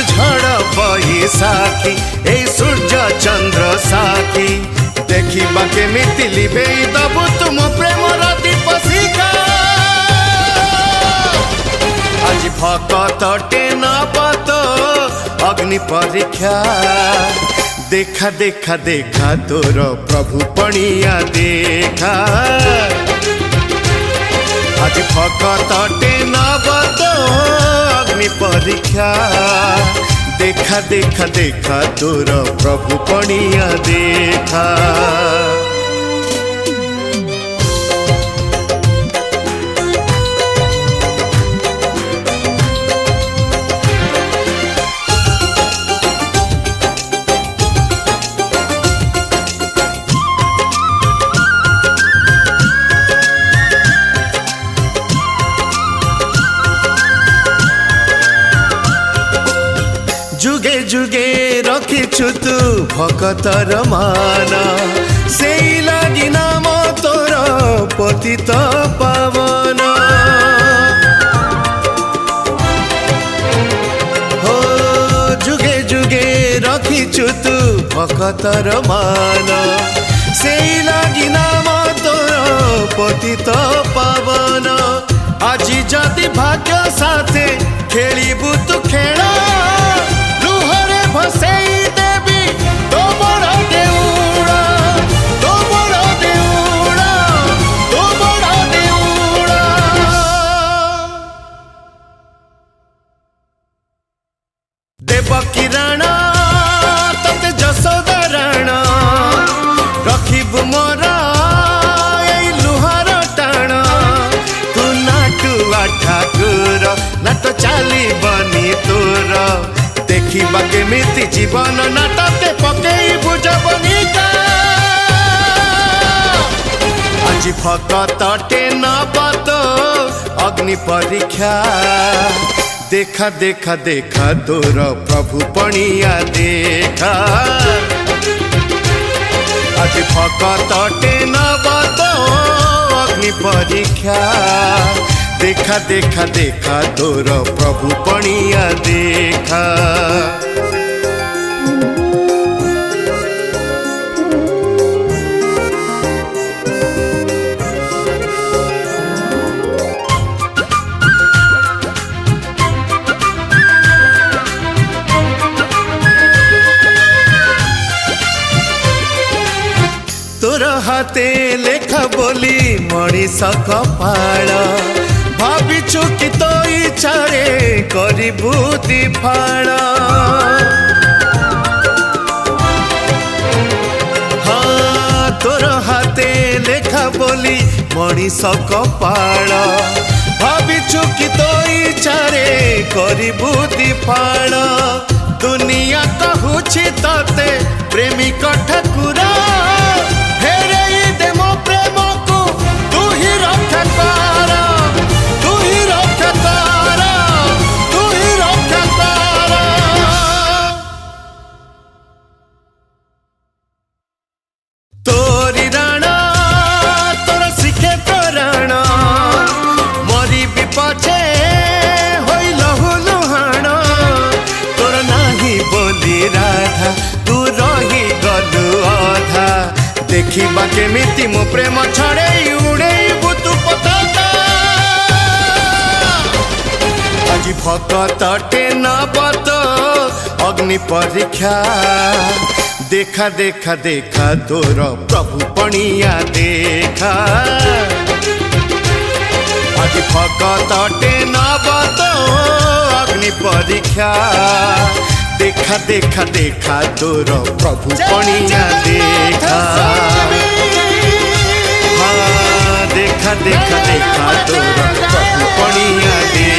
झड़ बैसाखी ए सूर्य चंद्र साखी देखा केमिति लिभे दबु तुम प्रेमर दीप शिखा आज भकत टेनबत अग्नि परीक्षा देखा देखा देखा तोर प्रभु पणिया देखा आज भकत टेनबत अग्नि परीक्षा देखा देखा देखा तोर प्रभु पणिया देखा जुगे जुगे रखिछु तू भकतर मान से लगी नाम तोर पतित पावन हो जुगे जुगे रखिछु तू भकतर मान से लगी नाम तोर पतित पावन आज जदि भाग्य साथे खेलिबु तू खेल भसई देवी तो बड़ा देउड़ा तो बड़ा देउड़ा तो बड़ा देउड़ा देवकी राणा तते जसोदा राणा रखिबु मोरा एई लुहार टाणा तू नाटुआ ठाकुर नाट चाली बनी तोर देखा केमिति जीवन नाटते पकई बुझबनिका आज भकत टेनबत अग्नि परीक्षा देखा देखा देखा तोर प्रभु पणिया देखा आज भकत टेनबत अग्नि परीक्षा देखा देखा देखा तोर प्रभु पणिया देखा तोर हाथे लेखा बोली मनीष कपाल भाविछु कि तो इच्छारे करिबु दिफाण हाँ तोर हाथे लेखा बोली मनीष कपाल भाविछु कि तो इच्छारे करिबु दिफाण दुनिया कहूछि तते प्रेमिक ठाकुर फेरेई दे मो प्रेम को तू ही रक्षा कर तू ही रक्षा कर तू ही रक्षा कर तोरी राणा तोर शिखे प्राण मरी भी पछे होई लहु लुहाण तोर नाही बोली राधा तू रही गलु अधा देखा केमिति मो प्रेम छड़े उड़ेबु तू पताका आज भकत टेनबत अग्नि परीक्षा देखा देखा देखा तोर प्रभु पणिया देखा आज भकत टेनबत अग्नि परीक्षा देखा देखा देखा तोर प्रभु पणिया देखा हाँ देखा देखा देखा तोर प्रभु पणिया देखा।